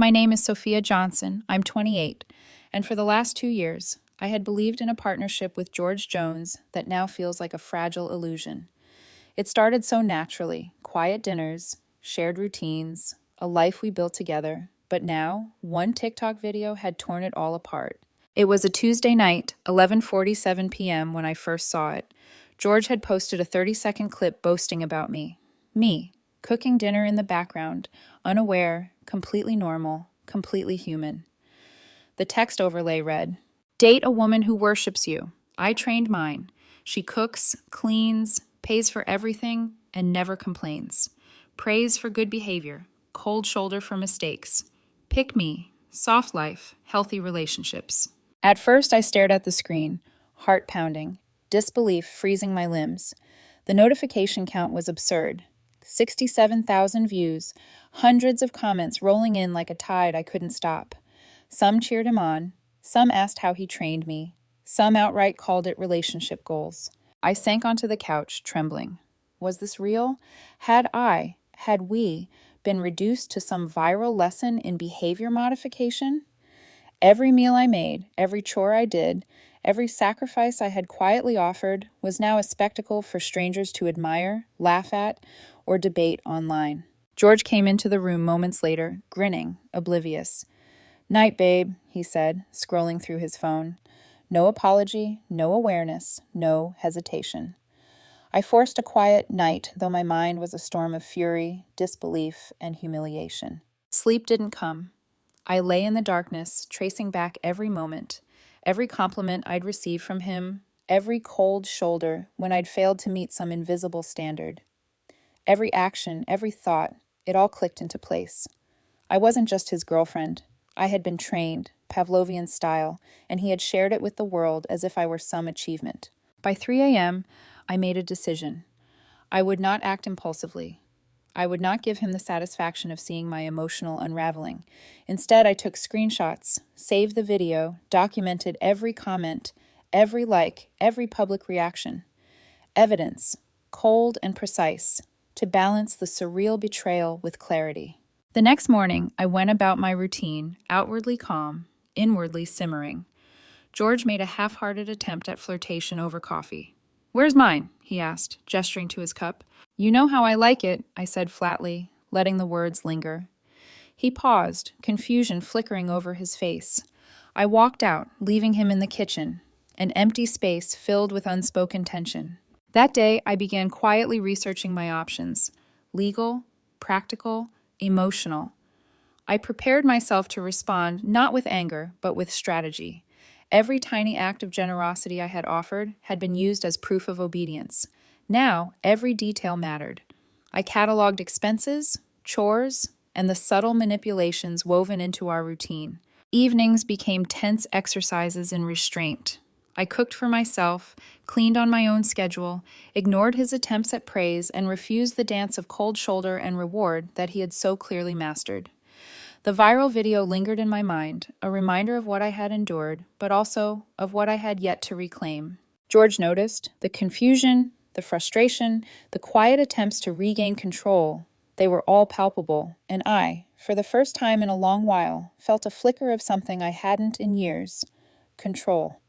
My name is Sophia Johnson. I'm 28, and for the last 2 years, I had believed in a partnership with George Jones that now feels like a fragile illusion. It started so naturally, quiet dinners, shared routines, a life we built together, but now, one TikTok video had torn it all apart. It was a Tuesday night, 11:47 p.m. when I first saw it. George had posted a 30-second clip boasting about me. Me, cooking dinner in the background, unaware, completely normal, completely human. The text overlay read, "Date a woman who worships you. I trained mine. She cooks, cleans, pays for everything, and never complains. Praise for good behavior, cold shoulder for mistakes. Pick me, soft life, healthy relationships." At first, I stared at the screen, heart pounding, disbelief freezing my limbs. The notification count was absurd. 67,000 views, hundreds of comments rolling in like a tide I couldn't stop. Some cheered him on, some asked how he trained me, some outright called it relationship goals. I sank onto the couch, trembling. Was this real? Had we, been reduced to some viral lesson in behavior modification? Every meal I made, every chore I did, every sacrifice I had quietly offered was now a spectacle for strangers to admire, laugh at, or debate online. George came into the room moments later, grinning, oblivious. "Night, babe," he said, scrolling through his phone. No apology, no awareness, no hesitation. I forced a quiet night, though my mind was a storm of fury, disbelief, and humiliation. Sleep didn't come. I lay in the darkness, tracing back every moment, every compliment I'd received from him, every cold shoulder when I'd failed to meet some invisible standard. Every action, every thought, it all clicked into place. I wasn't just his girlfriend. I had been trained, Pavlovian style, and he had shared it with the world as if I were some achievement. By 3 a.m., I made a decision. I would not act impulsively. I would not give him the satisfaction of seeing my emotional unraveling. Instead, I took screenshots, saved the video, documented every comment, every like, every public reaction. Evidence, cold and precise, to balance the surreal betrayal with clarity. The next morning, I went about my routine, outwardly calm, inwardly simmering. George made a half-hearted attempt at flirtation over coffee. "Where's mine?" he asked, gesturing to his cup. "You know how I like it," I said flatly, letting the words linger. He paused, confusion flickering over his face. I walked out, leaving him in the kitchen, an empty space filled with unspoken tension. That day, I began quietly researching my options: legal, practical, emotional. I prepared myself to respond not with anger, but with strategy. Every tiny act of generosity I had offered had been used as proof of obedience. Now, every detail mattered. I cataloged expenses, chores, and the subtle manipulations woven into our routine. Evenings became tense exercises in restraint. I cooked for myself, cleaned on my own schedule, ignored his attempts at praise, and refused the dance of cold shoulder and reward that he had so clearly mastered. The viral video lingered in my mind, a reminder of what I had endured, but also of what I had yet to reclaim. George noticed the confusion, the frustration, the quiet attempts to regain control. They were all palpable, and I, for the first time in a long while, felt a flicker of something I hadn't in years: control.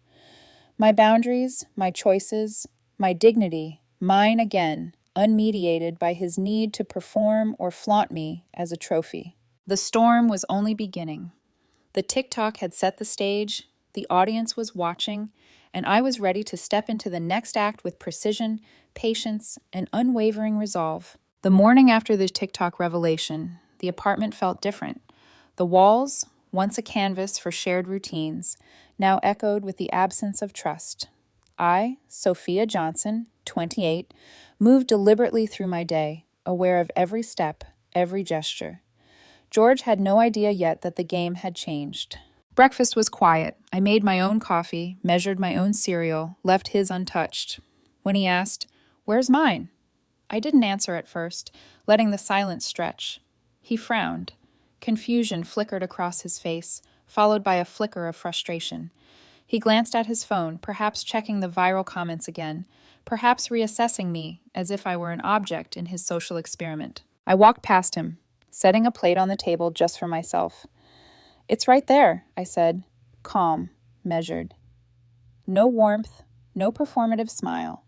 My boundaries, my choices, my dignity, mine again, unmediated by his need to perform or flaunt me as a trophy. The storm was only beginning. The TikTok had set the stage, the audience was watching, and I was ready to step into the next act with precision, patience, and unwavering resolve. The morning after the TikTok revelation, the apartment felt different. The walls, once a canvas for shared routines, now echoed with the absence of trust. I, Sophia Johnson, 28, moved deliberately through my day, aware of every step, every gesture. George had no idea yet that the game had changed. Breakfast was quiet. I made my own coffee, measured my own cereal, left his untouched. When he asked, "Where's mine?" I didn't answer at first, letting the silence stretch. He frowned. Confusion flickered across his face, followed by a flicker of frustration. He glanced at his phone, perhaps checking the viral comments again, perhaps reassessing me as if I were an object in his social experiment. I walked past him, setting a plate on the table just for myself. It's right there, I said, calm, measured. No warmth, no performative smile.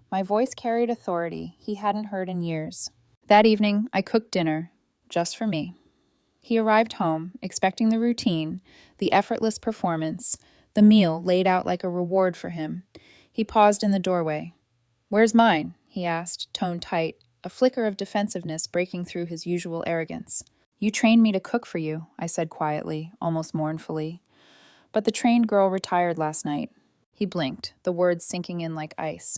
My voice carried authority he hadn't heard in years. That evening, I cooked dinner, just for me. He arrived home, expecting the routine, the effortless performance, the meal laid out like a reward for him. He paused in the doorway. "Where's mine?" he asked, tone tight, a flicker of defensiveness breaking through his usual arrogance. "You trained me to cook for you," I said quietly, almost mournfully. "But the trained girl retired last night." He blinked, the words sinking in like ice.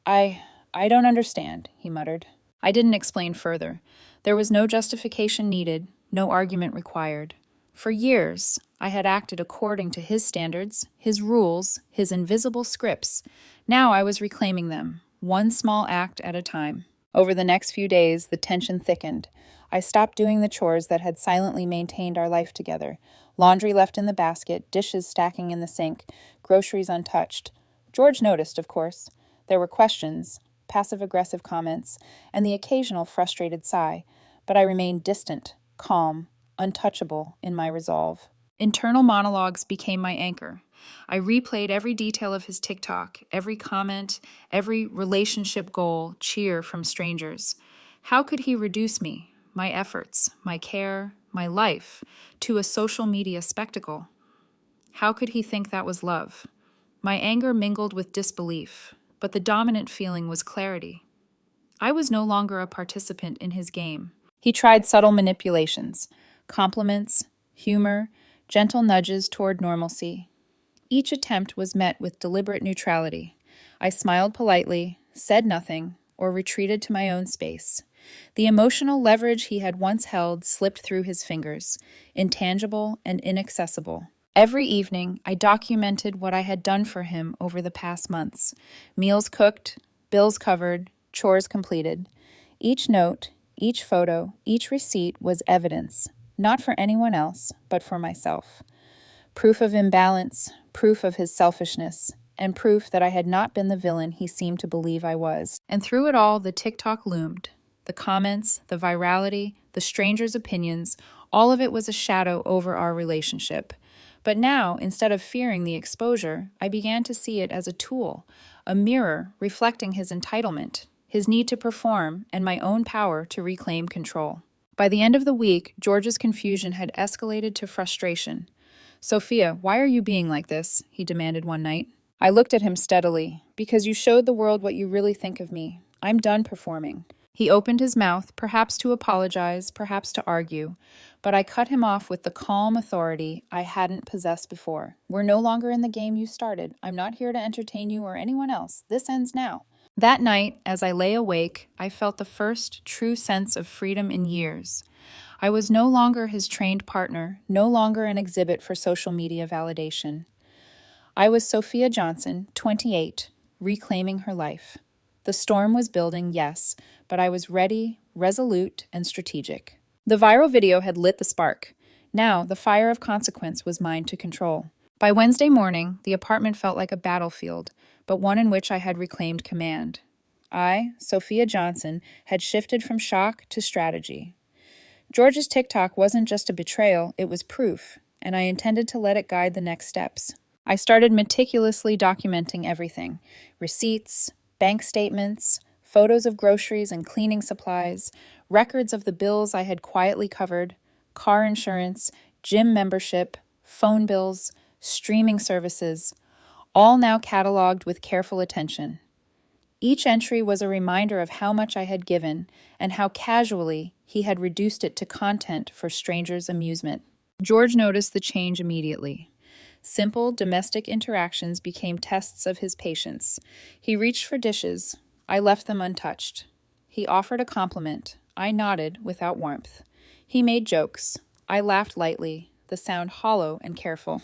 I I don't understand," he muttered. I didn't explain further. There was no justification needed, no argument required. For years, I had acted according to his standards, his rules, his invisible scripts. Now I was reclaiming them, one small act at a time. Over the next few days, the tension thickened. I stopped doing the chores that had silently maintained our life together. Laundry left in the basket, dishes stacking in the sink, groceries untouched. George noticed, of course. There were questions, passive-aggressive comments, and the occasional frustrated sigh, but I remained distant, calm, untouchable in my resolve. Internal monologues became my anchor. I replayed every detail of his TikTok, every comment, every relationship goal, cheer from strangers. How could he reduce me, my efforts, my care, my life, to a social media spectacle? How could he think that was love? My anger mingled with disbelief, but the dominant feeling was clarity. I was no longer a participant in his game. He tried subtle manipulations, compliments, humor, gentle nudges toward normalcy. Each attempt was met with deliberate neutrality. I smiled politely, said nothing, or retreated to my own space. The emotional leverage he had once held slipped through his fingers, intangible and inaccessible. Every evening, I documented what I had done for him over the past months. Meals cooked, bills covered, chores completed. Each note, each photo, each receipt was evidence, not for anyone else, but for myself. Proof of imbalance, proof of his selfishness, and proof that I had not been the villain he seemed to believe I was. And through it all, the TikTok loomed. The comments, the virality, the strangers' opinions, all of it was a shadow over our relationship. But now, instead of fearing the exposure, I began to see it as a tool, a mirror reflecting his entitlement, his need to perform, and my own power to reclaim control. By the end of the week, George's confusion had escalated to frustration. "Sophia, why are you being like this?" he demanded one night. I looked at him steadily. "Because you showed the world what you really think of me. I'm done performing." He opened his mouth, perhaps to apologize, perhaps to argue, but I cut him off with the calm authority I hadn't possessed before. "We're no longer in the game you started. I'm not here to entertain you or anyone else. This ends now." That night, as I lay awake, I felt the first true sense of freedom in years. I was no longer his trained partner, no longer an exhibit for social media validation. I was Sophia Johnson, 28, reclaiming her life. The storm was building, yes, but I was ready, resolute, and strategic. The viral video had lit the spark. Now, the fire of consequence was mine to control. By Wednesday morning, the apartment felt like a battlefield, but one in which I had reclaimed command. I, Sophia Johnson, had shifted from shock to strategy. George's TikTok wasn't just a betrayal, it was proof, and I intended to let it guide the next steps. I started meticulously documenting everything: receipts, bank statements, photos of groceries and cleaning supplies, records of the bills I had quietly covered, car insurance, gym membership, phone bills, streaming services, all now cataloged with careful attention. Each entry was a reminder of how much I had given and how casually he had reduced it to content for strangers' amusement. George noticed the change immediately. Simple domestic interactions became tests of his patience. He reached for dishes. I left them untouched. He offered a compliment. I nodded without warmth. He made jokes. I laughed lightly, the sound hollow and careful.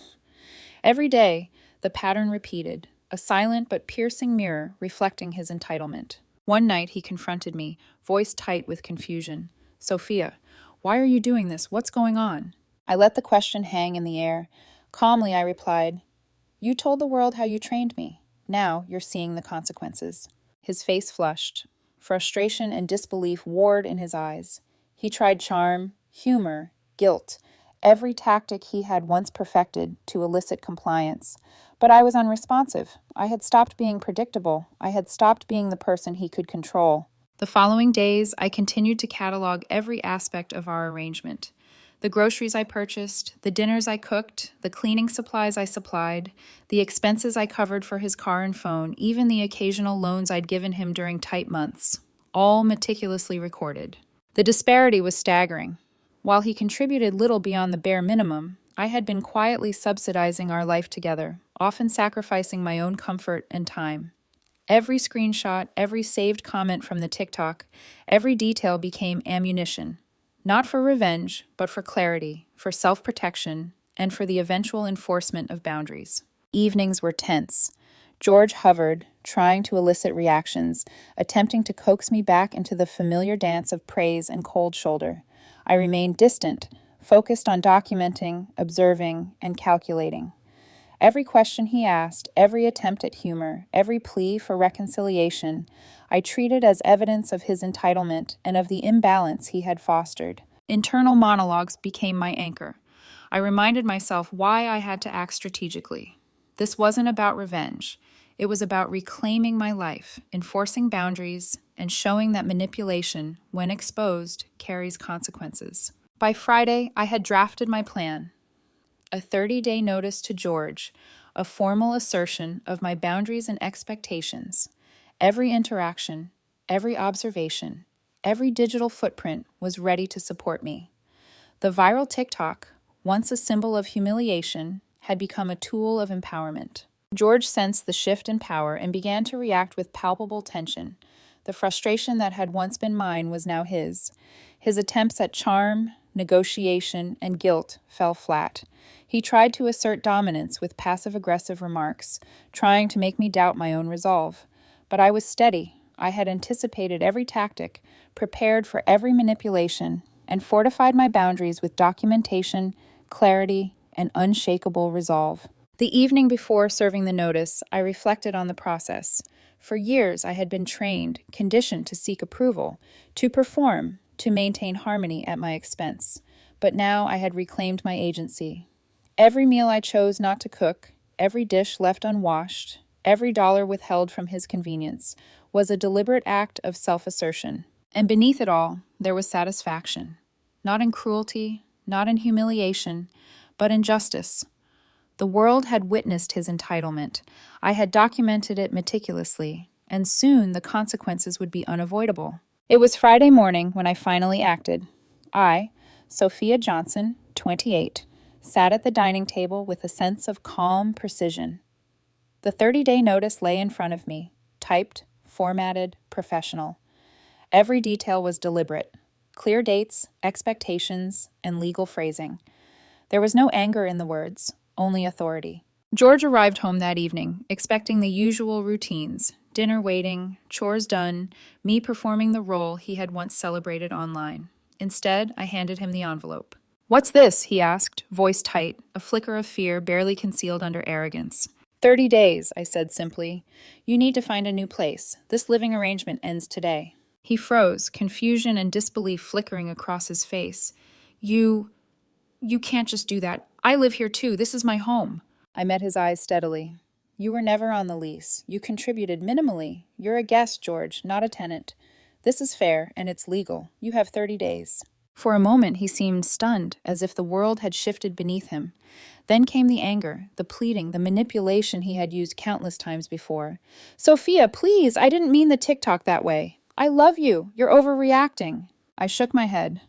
Every day, the pattern repeated, a silent but piercing mirror reflecting his entitlement. One night he confronted me, voice tight with confusion. "Sophia, why are you doing this? What's going on?" I let the question hang in the air. Calmly, I replied, "You told the world how you trained me. Now you're seeing the consequences." His face flushed. Frustration and disbelief warred in his eyes. He tried charm, humor, guilt, every tactic he had once perfected to elicit compliance. But I was unresponsive. I had stopped being predictable. I had stopped being the person he could control. The following days, I continued to catalog every aspect of our arrangement. The groceries I purchased, the dinners I cooked, the cleaning supplies I supplied, the expenses I covered for his car and phone, even the occasional loans I'd given him during tight months, all meticulously recorded. The disparity was staggering. While he contributed little beyond the bare minimum, I had been quietly subsidizing our life together, often sacrificing my own comfort and time. Every screenshot, every saved comment from the TikTok, every detail became ammunition. Not for revenge, but for clarity, for self-protection, and for the eventual enforcement of boundaries. Evenings were tense. George hovered, trying to elicit reactions, attempting to coax me back into the familiar dance of praise and cold shoulder. I remained distant, focused on documenting, observing, and calculating. Every question he asked, every attempt at humor, every plea for reconciliation, I treated as evidence of his entitlement and of the imbalance he had fostered. Internal monologues became my anchor. I reminded myself why I had to act strategically. This wasn't about revenge. It was about reclaiming my life, enforcing boundaries, and showing that manipulation, when exposed, carries consequences. By Friday, I had drafted my plan. A 30-day notice to George, a formal assertion of my boundaries and expectations. Every interaction, every observation, every digital footprint was ready to support me. The viral TikTok, once a symbol of humiliation, had become a tool of empowerment. George sensed the shift in power and began to react with palpable tension. The frustration that had once been mine was now his. His attempts at charm, negotiation, and guilt fell flat. He tried to assert dominance with passive-aggressive remarks, trying to make me doubt my own resolve. But I was steady. I had anticipated every tactic, prepared for every manipulation, and fortified my boundaries with documentation, clarity, and unshakable resolve. The evening before serving the notice, I reflected on the process. For years, I had been trained, conditioned to seek approval, to perform, to maintain harmony at my expense. But now I had reclaimed my agency. Every meal I chose not to cook, every dish left unwashed, every dollar withheld from his convenience was a deliberate act of self-assertion. And beneath it all, there was satisfaction. Not in cruelty, not in humiliation, but in justice. The world had witnessed his entitlement. I had documented it meticulously, and soon the consequences would be unavoidable. It was Friday morning when I finally acted. I, Sophia Johnson, 28, sat at the dining table with a sense of calm precision. The 30-day notice lay in front of me, typed, formatted, professional. Every detail was deliberate. Clear dates, expectations, and legal phrasing. There was no anger in the words, only authority. George arrived home that evening, expecting the usual routines, dinner waiting, chores done, me performing the role he had once celebrated online. Instead, I handed him the envelope. "What's this?" he asked, voice tight, a flicker of fear barely concealed under arrogance. 30 days, I said simply. You need to find a new place. This living arrangement ends today. He froze, confusion and disbelief flickering across his face. You can't just do that. I live here too. This is my home. I met his eyes steadily. You were never on the lease. You contributed minimally. You're a guest, George, not a tenant. This is fair, and it's legal. You have 30 days. For a moment, he seemed stunned, as if the world had shifted beneath him. Then came the anger, the pleading, the manipulation he had used countless times before. Sophia, please, I didn't mean the TikTok that way. I love you. You're overreacting. I shook my head.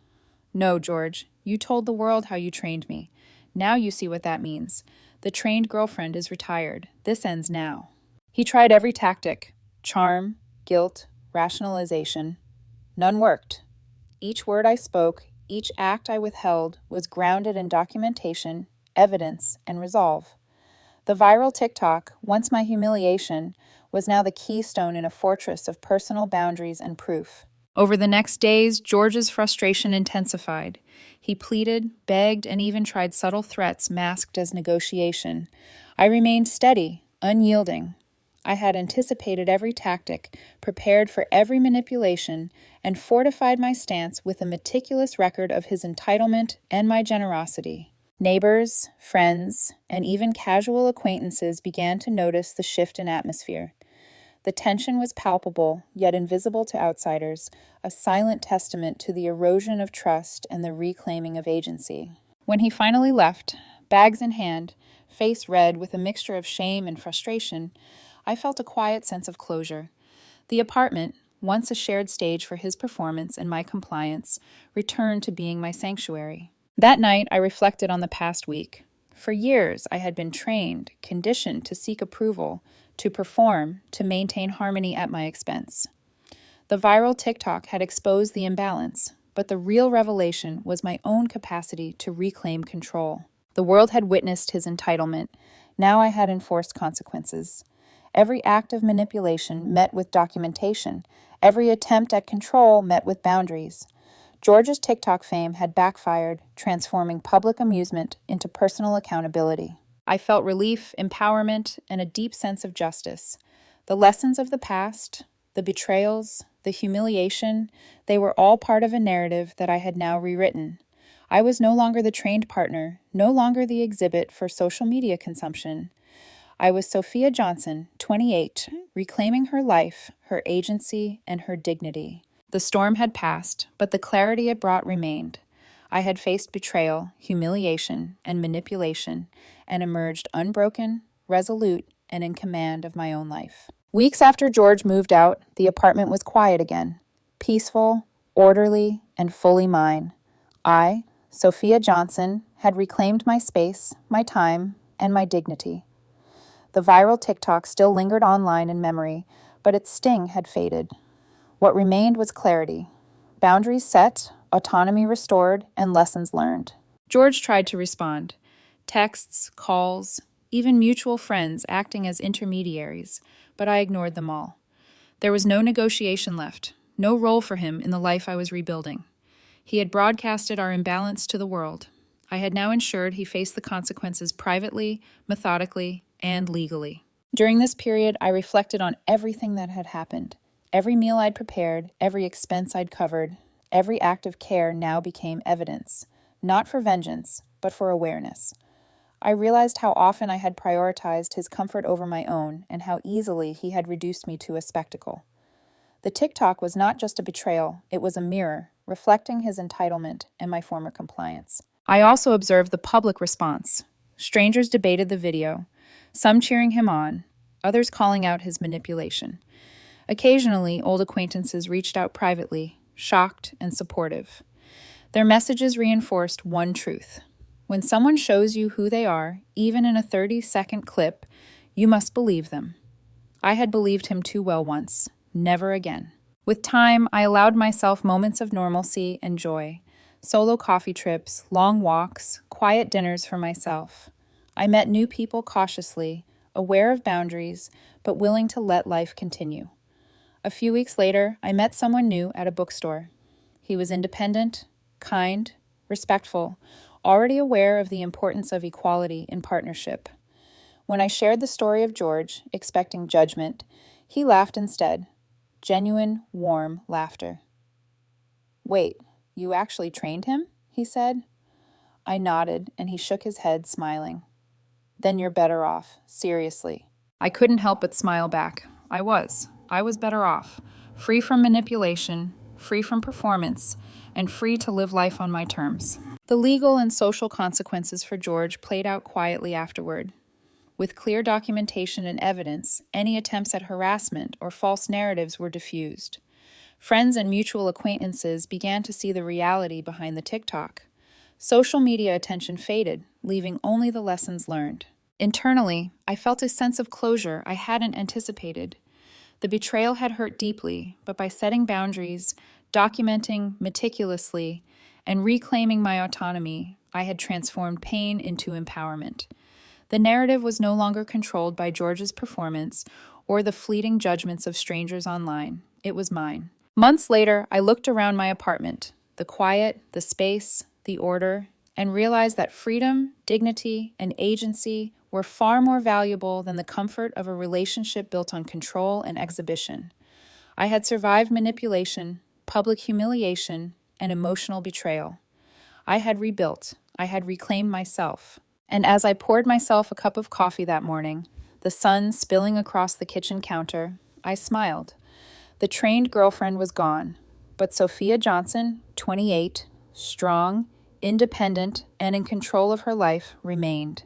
No, George, you told the world how you trained me. Now you see what that means. The trained girlfriend is retired. This ends now. He tried every tactic. Charm, guilt, rationalization. None worked. Each word I spoke, each act I withheld was grounded in documentation, evidence, and resolve. The viral TikTok, once my humiliation, was now the keystone in a fortress of personal boundaries and proof. Over the next days, George's frustration intensified. He pleaded, begged, and even tried subtle threats masked as negotiation. I remained steady, unyielding. I had anticipated every tactic, prepared for every manipulation, and fortified my stance with a meticulous record of his entitlement and my generosity. Neighbors, friends, and even casual acquaintances began to notice the shift in atmosphere. The tension was palpable, yet invisible to outsiders, a silent testament to the erosion of trust and the reclaiming of agency. When he finally left, bags in hand, face red with a mixture of shame and frustration, I felt a quiet sense of closure. The apartment, once a shared stage for his performance and my compliance, returned to being my sanctuary. That night, I reflected on the past week. For years, I had been trained, conditioned to seek approval, to perform, to maintain harmony at my expense. The viral TikTok had exposed the imbalance, but the real revelation was my own capacity to reclaim control. The world had witnessed his entitlement. Now I had enforced consequences. Every act of manipulation met with documentation. Every attempt at control met with boundaries. George's TikTok fame had backfired, transforming public amusement into personal accountability. I felt relief, empowerment, and a deep sense of justice. The lessons of the past, the betrayals, the humiliation, they were all part of a narrative that I had now rewritten. I was no longer the trained partner, no longer the exhibit for social media consumption. I was Sophia Johnson, 28, reclaiming her life, her agency, and her dignity. The storm had passed, but the clarity it brought remained. I had faced betrayal, humiliation, and manipulation, and emerged unbroken, resolute, and in command of my own life. Weeks after George moved out, the apartment was quiet again, peaceful, orderly, and fully mine. I, Sophia Johnson, had reclaimed my space, my time, and my dignity. The viral TikTok still lingered online in memory, but its sting had faded. What remained was clarity. Boundaries set, autonomy restored, and lessons learned. George tried to respond. Texts, calls, even mutual friends acting as intermediaries, but I ignored them all. There was no negotiation left, no role for him in the life I was rebuilding. He had broadcasted our imbalance to the world. I had now ensured he faced the consequences privately, methodically, and legally. During this period, I reflected on everything that had happened. Every meal I'd prepared, every expense I'd covered, every act of care now became evidence, not for vengeance, but for awareness. I realized how often I had prioritized his comfort over my own, and how easily he had reduced me to a spectacle. The TikTok was not just a betrayal, it was a mirror, reflecting his entitlement and my former compliance. I also observed the public response. Strangers debated the video, some cheering him on, others calling out his manipulation. Occasionally, old acquaintances reached out privately, shocked and supportive. Their messages reinforced one truth. When someone shows you who they are, even in a 30-second clip, you must believe them. I had believed him too well once. Never again. With time, I allowed myself moments of normalcy and joy. Solo coffee trips, long walks, quiet dinners for myself. I met new people cautiously, aware of boundaries, but willing to let life continue. A few weeks later, I met someone new at a bookstore. He was independent, kind, respectful, already aware of the importance of equality in partnership. When I shared the story of George, expecting judgment, he laughed instead. Genuine, warm laughter. "Wait, you actually trained him?" he said. I nodded, and he shook his head, smiling. "Then you're better off, seriously." I couldn't help but smile back. I was better off, free from manipulation, free from performance, and free to live life on my terms. The legal and social consequences for George played out quietly afterward. With clear documentation and evidence, any attempts at harassment or false narratives were diffused. Friends and mutual acquaintances began to see the reality behind the TikTok. Social media attention faded, leaving only the lessons learned. Internally, I felt a sense of closure I hadn't anticipated. The betrayal had hurt deeply, but by setting boundaries, documenting meticulously, and reclaiming my autonomy, I had transformed pain into empowerment. The narrative was no longer controlled by George's performance or the fleeting judgments of strangers online. It was mine. Months later, I looked around my apartment. The quiet, the space, the order, and realized that freedom, dignity, and agency were far more valuable than the comfort of a relationship built on control and exhibition. I had survived manipulation, public humiliation, and emotional betrayal. I had rebuilt. I had reclaimed myself. And as I poured myself a cup of coffee that morning, the sun spilling across the kitchen counter, I smiled. The trained girlfriend was gone, but Sophia Johnson, 28, strong, independent, and in control of her life, remained.